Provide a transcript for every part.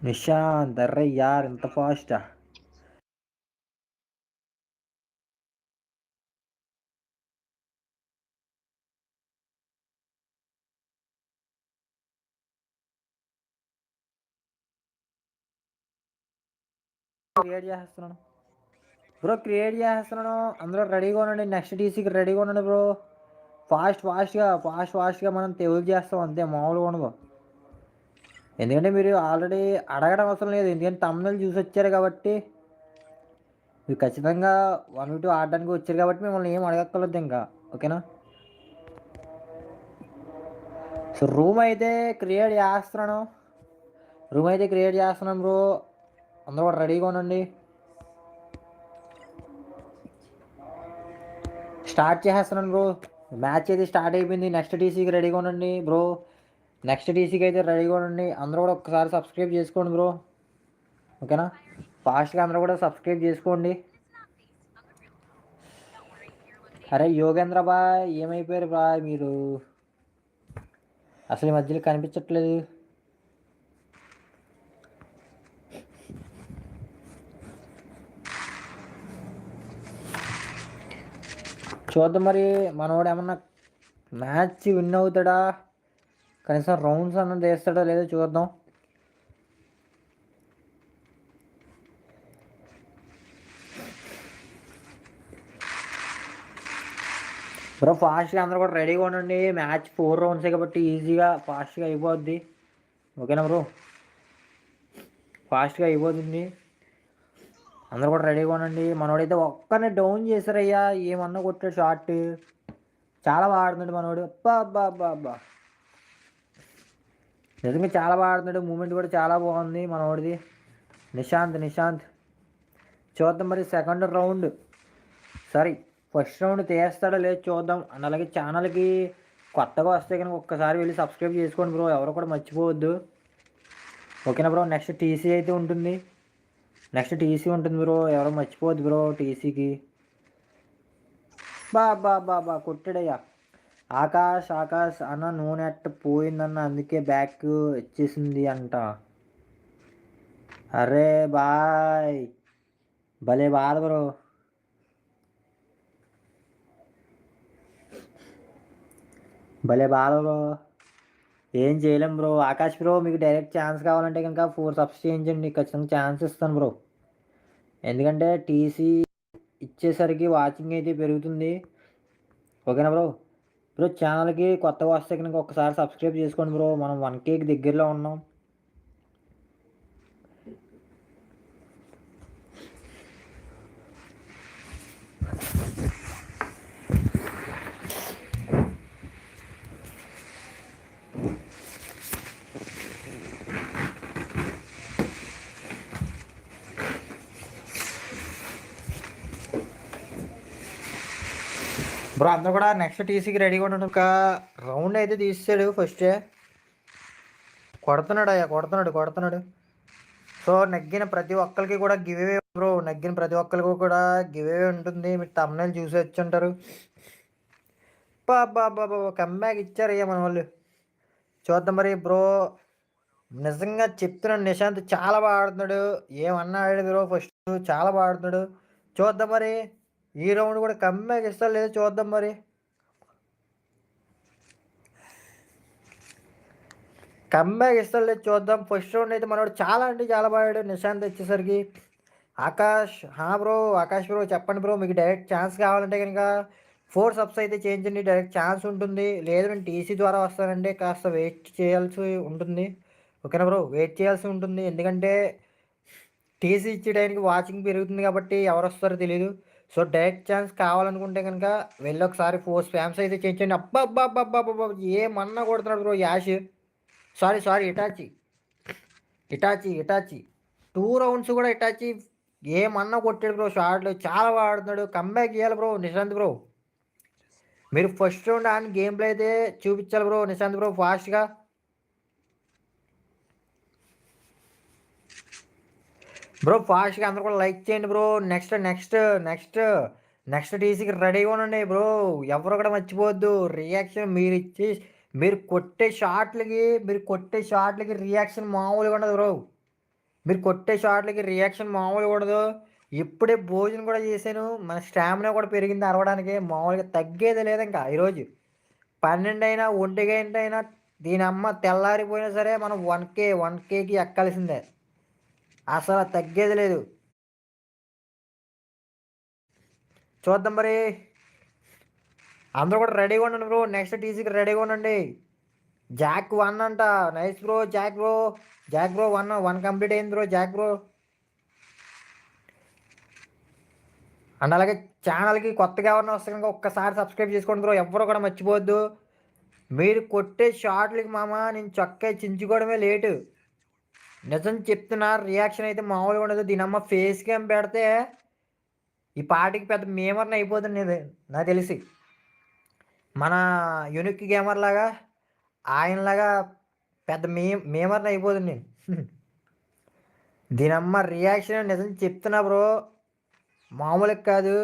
Nishant array యార్ ఇంత ఫాస్టా? Create చేస్తున్నాను బ్రో, క్రియేట్ చేస్తున్నాను. అందరూ రెడీగా ఉండండి, నెక్స్ట్ టీసీకి రెడీగా ఉండండి బ్రో. ఫాస్ట్గా మనం తెగులు చేస్తాం అంతే, మామూలుగా ఉండదు. ఎందుకంటే మీరు ఆల్రెడీ అడగడం అవసరం లేదు, ఎందుకంటే తమిళ చూసి వచ్చారు కాబట్టి. మీరు ఖచ్చితంగా 1v2 ఆడడానికి వచ్చారు కాబట్టి మిమ్మల్ని ఏం అడగక్కర్లేదు ఇంకా. ఓకేనా? సో రూమ్ అయితే క్రియేట్ చేస్తున్నాను బ్రో. అందరూ కూడా రెడీగా ఉండండి. స్టార్ట్ చేసేస్తున్నాను బ్రో. మ్యాచ్ అయితే స్టార్ట్ అయిపోయింది. నెక్స్ట్ టీసీకి రెడీగా ఉండండి బ్రో. నెక్స్ట్ టీసీకి అయితే రెడీగా ఉండండి. అందరూ కూడా ఒక్కసారి సబ్స్క్రైబ్ చేసుకోండి బ్రో. ఓకేనా? ఫాస్ట్గా అందరూ కూడా సబ్స్క్రైబ్ చేసుకోండి. అరే యోగేంద్ర బాయ్, ఏమైపోయారు బాయ్ మీరు? అసలు ఈ మధ్యలో కనిపించట్లేదు. చూద్దాం మరి మనోడు ఏమన్నా మ్యాచ్ విన్ అవుతాడా, కనీసం రౌండ్స్ అన్నది వేస్తాడో లేదో చూద్దాం. బ్రో ఫాస్ట్గా అందరూ కూడా రెడీగా ఉండండి. మ్యాచ్ 4 రౌండ్సే కాబట్టి ఈజీగా ఫాస్ట్గా అయిపోద్ది. ఓకేనా బ్రో? ఫాస్ట్గా అయిపోతుంది. అందరూ కూడా రెడీగా ఉండండి. మనోడైతే ఒక్కనే డౌన్ చేశారయ్యా, ఏమన్నా కొట్టాడు షార్ట్. చాలా బాగా ఆడుతున్నాడు మనోడు. అబ్బా అబ్బా అబ్బా అబ్బా, నిజంగా చాలా బాగా ఆడుతున్నాడు. మూమెంట్ కూడా చాలా బాగుంది మనోడిది. నిశాంత్ చూద్దాం మరి second round. Sorry, first round తీస్తాడో లేదు చూద్దాం. అండ్ అలాగే ఛానల్కి కొత్తగా వస్తే కనుక ఒక్కసారి వెళ్ళి సబ్స్క్రైబ్ చేసుకోండి బ్రో, ఎవరు కూడా మర్చిపోవద్దు. ఓకేనా బ్రో? నెక్స్ట్ టీసీ అయితే ఉంటుంది. బ్రో, ఎవరో మర్చిపోవద్దు బ్రో టీసీకి. బా కొట్టాడయ్యా. ఆకాష్ అన్న నూనె అట్ట పోయిందన్న, అందుకే బ్యాక్ వచ్చేసింది అంట. అరే బాయ్, భలే బాధ బ్రో. బ్రో, ఏం చేయలేం బ్రో. ఆకాష్ బ్రో, మీకు డైరెక్ట్ ఛాన్స్ కావాలంటే కనుక 4 సబ్స్ చేయించండి, ఖచ్చితంగా ఛాన్స్ ఇస్తాను బ్రో. ఎందుకంటే టీసీ ఇచ్చేసరికి వాచింగ్ అయితే పెరుగుతుంది. ఓకేనా బ్రో? ఛానల్కి కొత్తగా వస్తే కనుక ఒకసారి సబ్స్క్రైబ్ చేసుకోండి బ్రో. మనం 1Kకి దగ్గరలో ఉన్నాం. బ్రో అందరూ కూడా నెక్స్ట్ టీసీకి రెడీగా ఉండండి. ఒక రౌండ్ అయితే తీసాడు ఫస్టే. కొడుతున్నాడు. సో నెగ్గిన ప్రతి ఒక్కరికి కూడా గివ్వే బ్రో. ఉంటుంది. మీరు తమ్ముళ్ళు చూసి వచ్చి ఉంటారు. బాబా కమ్బ్యాక్ ఇచ్చారయ్యా మన వాళ్ళు. చూద్దాం మరి బ్రో. నిజంగా చెప్తున్నాడు, నిశాంత్ చాలా బాగా ఆడుతున్నాడు. ఏమన్నా ఆడాడు బ్రో, ఫస్ట్ చాలా బాగా ఆడుతున్నాడు. చూద్దాం మరి ఈ రౌండ్ కూడా కమ్బ్యాక్ ఇస్తా లేదు చూద్దాం మరి. చూద్దాం. ఫస్ట్ రౌండ్ అయితే మనోడు చాలా అంటే చాలా బాగా ఆడాడు నిశాంత్ వచ్చేసరికి. ఆకాష్ బ్రో చెప్పండి బ్రో, మీకు డైరెక్ట్ ఛాన్స్ కావాలంటే కనుక 4 సబ్స్ అయితే చేయించండి, డైరెక్ట్ ఛాన్స్ ఉంటుంది. లేదు నేను టీసీ ద్వారా వస్తానంటే కాస్త వెయిట్ చేయాల్సి ఉంటుంది. ఓకేనా బ్రో? వెయిట్ చేయాల్సి ఉంటుంది, ఎందుకంటే టీసీ ఇచ్చే టైంకి వాచింగ్ పెరుగుతుంది కాబట్టి ఎవరు వస్తారో తెలియదు. సో డైరెక్ట్ ఛాన్స్ కావాలనుకుంటే కనుక వెళ్ళి ఒకసారి 4 స్పామ్స్ అయితే చేయించండి. అబ్బా ఏమన్నా కొడుతున్నాడు bro Ash. Sorry Itachi 2 rounds కూడా ఇటాచి ఏమన్నా కొట్టాడు బ్రో. షార్ట్లు చాలా బాగా ఆడుతున్నాడు. కంబ్యాక్ చేయాలి బ్రో నిశాంత్ బ్రో. మీరు first round on game play అయితే చూపించాలి బ్రో నిశాంత్ బ్రో ఫాస్ట్గా. అందరూ కూడా లైక్ చేయండి బ్రో. నెక్స్ట్ టీసీకి రెడీగా ఉండండి బ్రో. ఎవరు కూడా మర్చిపోవద్దు. రియాక్షన్ మీరు కొట్టే షాట్లకి రియాక్షన్ మామూలుగా ఉండదు బ్రో. మీరు కొట్టే షాట్లకి రియాక్షన్ మామూలుగా ఉండదు. ఇప్పుడే భోజనం కూడా చేశాను. మన స్టామినా కూడా పెరిగింది అరవడానికి. మామూలుగా తగ్గేదే లేదింక ఈరోజు. 12 అయినా, 1 అయినా దీనమ్మ తెల్లారిపోయినా సరే మనం 1Kకి ఎక్కాల్సిందే. అసల తగ్గేది లేదు. చూద్దాం మరి. అందరూ కూడా రెడీగా ఉండండి బ్రో. నెక్స్ట్ టీసీకి రెడీగా ఉండండి. జాక్ 1 అంట. Nice bro Jack bro. Jack bro 1 complete అయింది బ్రో జాక్ బ్రో. అండ్ అలాగే ఛానల్‌కి కొత్తగా ఎవరైనా వస్తే గనుక ఒక్కసారి సబ్స్క్రైబ్ చేసుకోండి బ్రో. ఎవ్వరు కూడా మర్చిపోవద్దు. మీరు కొట్టే షాట్‌లకి మామ నేను చొక్కా చించుకోవడమే లేటు. నిజం చెప్తున్నా రియాక్షన్ అయితే మామూలుగా ఉండదు. దీనమ్మ ఫేస్ క్యామ్ పెడితే ఈ పాటికి పెద్ద మీమర్‌ని అయిపోదును నేను నాకు తెలిసి. మన యూనిక్ గేమర్‌లాగా ఆయనలాగా పెద్ద మీమర్‌ని అయిపోదును నేను. దీనమ్మ రియాక్షన్ నిజం చెప్తున్నా బ్రో. మామూలుగా కాదు.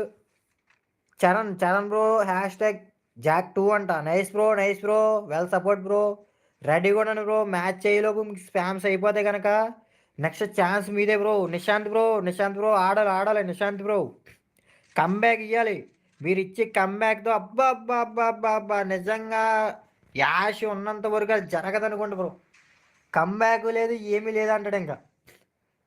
చరణ్ బ్రో హ్యాష్‌ట్యాగ్ జాక్2 అంట. Nice bro. Nice bro. Well support bro. రెడీగా ఉండండి బ్రో. మ్యాచ్ అయ్యేలోపు మీకు స్పామ్స్ అయిపోతే గనక నెక్స్ట్ ఛాన్స్ మీదే బ్రో. నిశాంత్ బ్రో ఆడాలి నిశాంత్ బ్రో. కమ్‌బ్యాక్ ఇయ్యాలి. మీరిచ్చే కమ్‌బ్యాక్‌తో అబ్బబ్బబ్బబ్బబ్బా! నిజంగా యాష్ ఉన్నంత వరకు అది జరగదనుకోండి బ్రో. కమ్‌బ్యాక్ లేదు ఏమీ లేదంటాడింక.